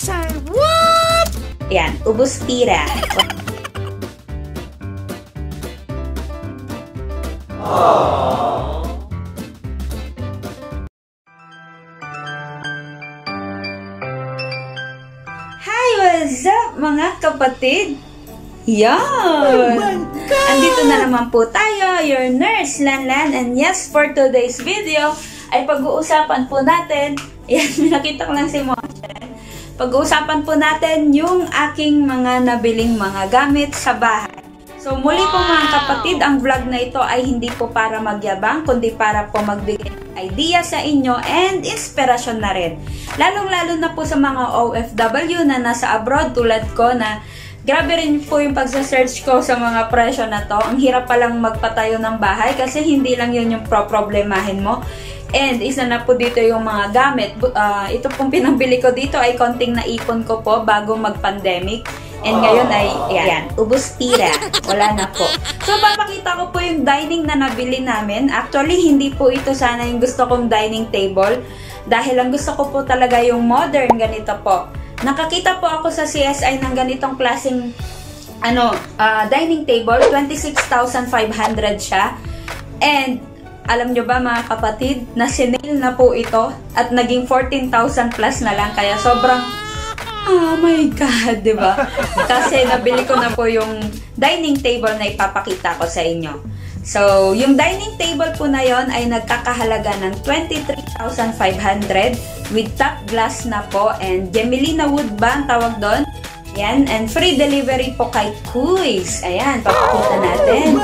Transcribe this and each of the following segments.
sir. What? Yan, ubos tira. Hi, what's up mga kapatid? Yan! Andito na naman po tayo, your nurse, Lanlan. And yes, for today's video, ay pag-uusapan po natin, yan, nakita ko lang si Monchen. Pag-uusapan po natin yung aking mga nabiling mga gamit sa bahay. So muli po mga kapatid, ang vlog na ito ay hindi po para magyabang, kundi para po magbigay ng idea sa inyo and inspirasyon na rin. Lalong-lalo na po sa mga OFW na nasa abroad tulad ko na grabe rin po yung pagsa-search ko sa mga presyo na to. Ang hirap palang magpatayo ng bahay kasi hindi lang yun yung problemahin mo. And isa na po dito yung mga gamit. Ito pong pinambili ko dito ay konting naipon ko po bago mag-pandemic. And ngayon ay, yan, ubos tira. Wala na po. So, papakita ko po yung dining na nabili namin. Actually, hindi po ito sana yung gusto kong dining table. Dahil ang gusto ko po talaga yung modern ganito po. Nakakita po ako sa CSI ng ganitong klaseng dining table. 26,500 siya. And alam nyo ba mga kapatid, na sinale na po ito at naging 14,000 plus na lang. Kaya sobrang, oh my God, diba? Kasi nabili ko na po yung dining table na ipapakita ko sa inyo. So, yung dining table po na yon ay nagkakahalaga ng 23,500 with top glass na po and Gemelina wood ba ang tawag doon? Yan, and free delivery po kay Kuis. Ayan, papakita natin.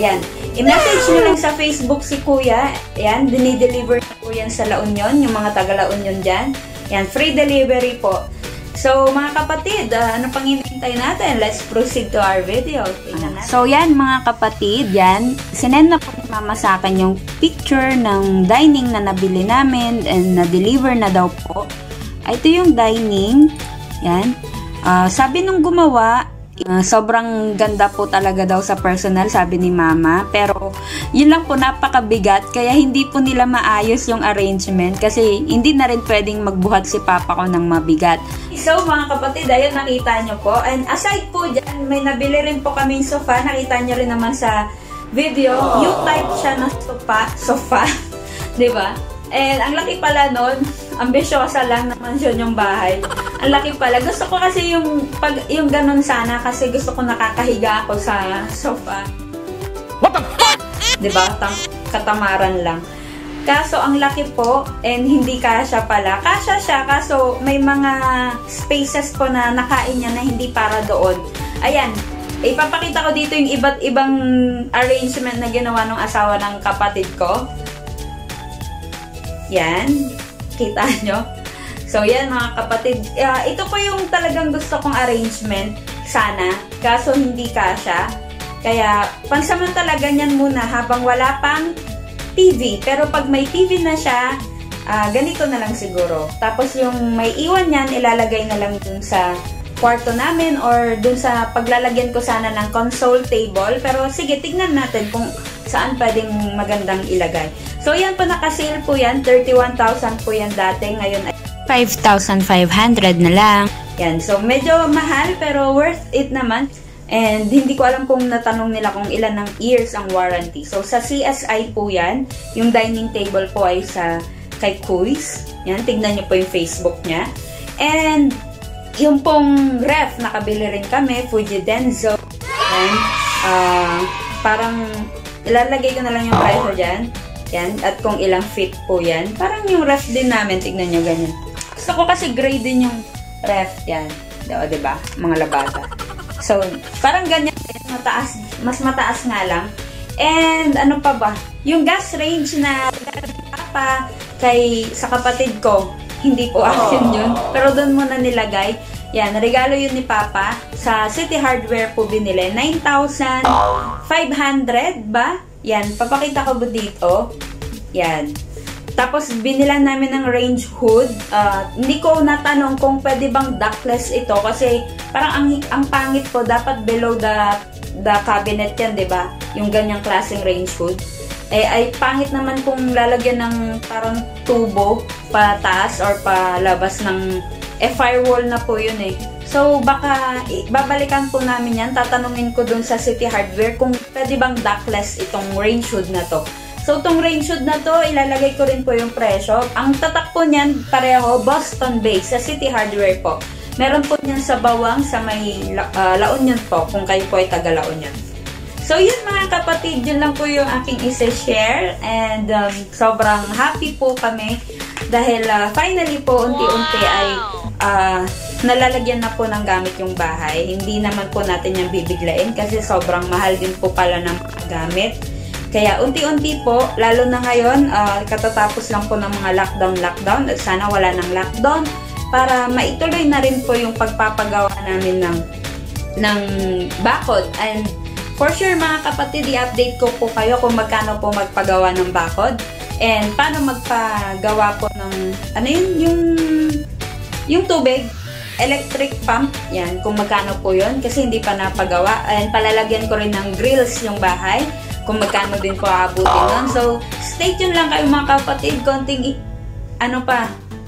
Yan. I-message nyo lang sa Facebook si Kuya. Yan, dinideliver na po yan sa La Union, yung mga taga La Union dyan. Yan, free delivery po. So, mga kapatid, ano pang hinihintay natin? Let's proceed to our video. So, yan mga kapatid, yan. Sinend na po ni Mama sa akin yung picture ng dining na nabili namin and na-deliver na daw po. Ito yung dining. Yan. Sabi nung gumawa, sobrang ganda po talaga daw sa personal, sabi ni Mama. Pero, yun lang po, napakabigat. Kaya hindi po nila maayos yung arrangement. Kasi, hindi na rin pwedeng magbuhat si Papa ko ng mabigat. So, mga kapatid, ayun, nakita nyo po. And aside po dyan, may nabili rin po kaming sofa. Nakita nyo rin naman sa video. U-type siya na sofa. Diba? And, ang laki pala nun, ambisyosa lang naman yun yung bahay. Ang laki pala. Gusto ko kasi yung ganun sana kasi gusto ko nakakahiga ako sa sofa. What the fuck? Diba? Katamaran lang. Kaso, ang laki po and hindi kasya pala. Kasya siya, kaso may mga spaces po na nakain niya na hindi para doon. Ayan. Ipapakita ko dito yung iba't ibang arrangement na ginawa ng asawa ng kapatid ko. Yan. Kita nyo? So, yan mga kapatid. Ito po yung talagang gusto kong arrangement. Sana. Kaso hindi kasya. Kaya, pansamantala ganyan muna habang wala pang TV. Pero pag may TV na siya, ganito na lang siguro. Tapos yung may iwan yan, ilalagay na lang dun sa kwarto namin or dun sa paglalagyan ko sana ng console table. Pero sige, tignan natin kung saan pwedeng magandang ilagay. So, yan po, nakasale po yan. 31,000 po yan dati. Ngayon ay 5,500 na lang. Yan. So, medyo mahal pero worth it naman. And hindi ko alam kung natanong nila kung ilan ng years ang warranty. So, sa CSI po yan. Yung dining table po ay kay Kuis. Yan. Tignan nyo po yung Facebook niya. And yung pong ref, nakabili rin kami. Fuji Denso. Yan. Parang ilalagay ko na lang yung presyo dyan. Yan. At kung ilang feet po yan. Parang yung ref din namin. Tignan nyo ganyan. Gusto ko kasi gray din yung ref. Yan. O, diba? Mga labada. So, parang ganyan. Mas mataas nga lang. And, ano pa ba? Yung gas range na Papa sa kapatid ko. Hindi po akin yun. Pero doon muna nilagay. Yan. Regalo yun ni Papa. Sa City Hardware po binili. 9,500 ba? Yan, papakita ko dito. Yan. Tapos, binilan namin ng range hood. Hindi ko natanong kung pwede bang ductless ito. Kasi, parang ang pangit po. Dapat below the cabinet yan, diba? Yung ganyang klaseng range hood. Ay pangit naman kung lalagyan ng parang tubo pataas or palabas ng firewall na po yun eh. So, baka babalikan po namin yan. Tatanungin ko dun sa City Hardware kung pwede bang dockless itong rain hood na to. So, itong rain hood na to, ilalagay ko rin po yung presyo. Ang tatak po niyan, pareho, Boston base sa City Hardware po. Meron po niyan sa Bawang, sa may La Union po, kung kayo po ay taga La Union. So, yun mga kapatid, yun lang po yung aking isa-share. And sobrang happy po kami dahil finally po, unti-unti ay nalalagyan na po ng gamit yung bahay. Hindi naman po natin yung bibiglain kasi sobrang mahal din po pala ng mga gamit. Kaya unti-unti po, lalo na ngayon, katatapos lang po ng mga lockdown at sana wala ng lockdown para maituloy na rin po yung pagpapagawa namin ng bakod. And for sure mga kapatid, i-update ko po kayo kung magkano po magpagawa ng bakod and paano magpagawa po ng ano yung tubig, electric pump, yan, kung magkano po yun kasi hindi pa napagawa. And palalagyan ko rin ng grills yung bahay kung magkano din po aabutin nun. So, stay tuned lang kayo mga kapatid. Konting,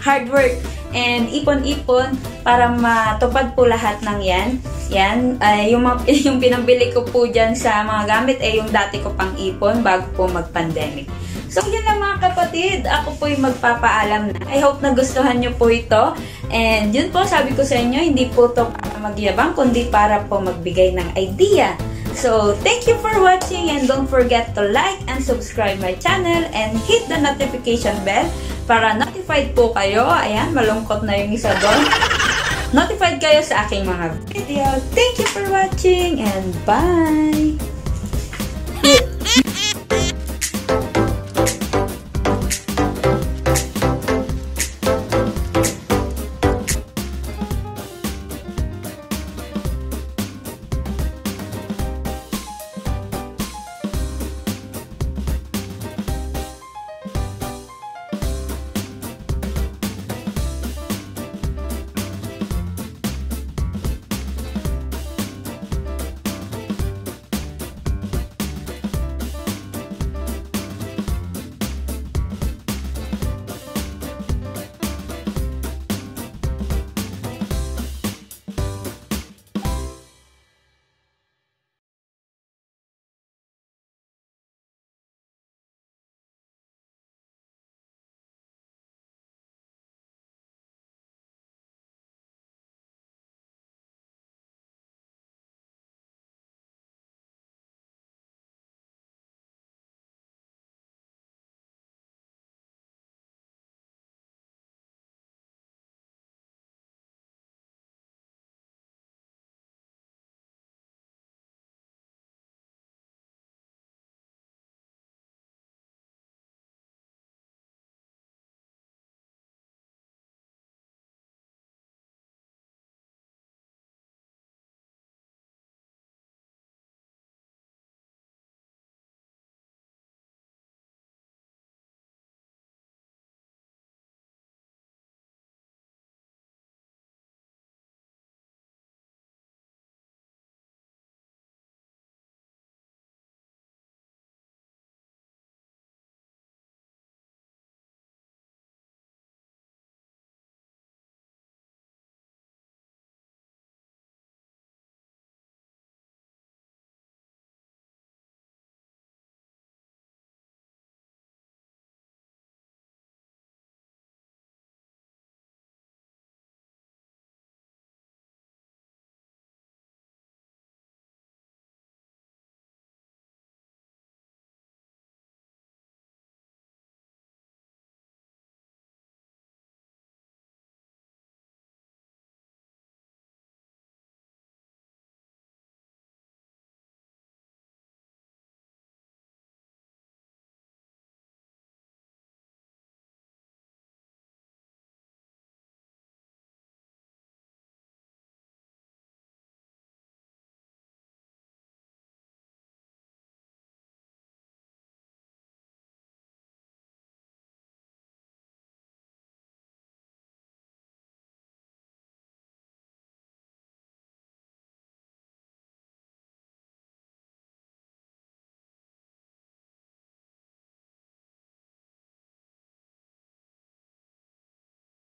hard work and ipon-ipon para matupad po lahat ng yan. Yan, yung pinambili ko po dyan sa mga gamit yung dati ko pang ipon bago po mag-pandemic. So, yun lang mga kapatid. Ako po yung magpapaalam na. I hope nagustuhan nyo po ito. And yun po, sabi ko sa inyo, hindi po ito para magyabang, kundi para po magbigay ng idea. So, thank you for watching and don't forget to like and subscribe my channel and hit the notification bell para notified po kayo. Ayan, malungkot na yung isa doon. Notified kayo sa aking mga video. Thank you for watching and bye!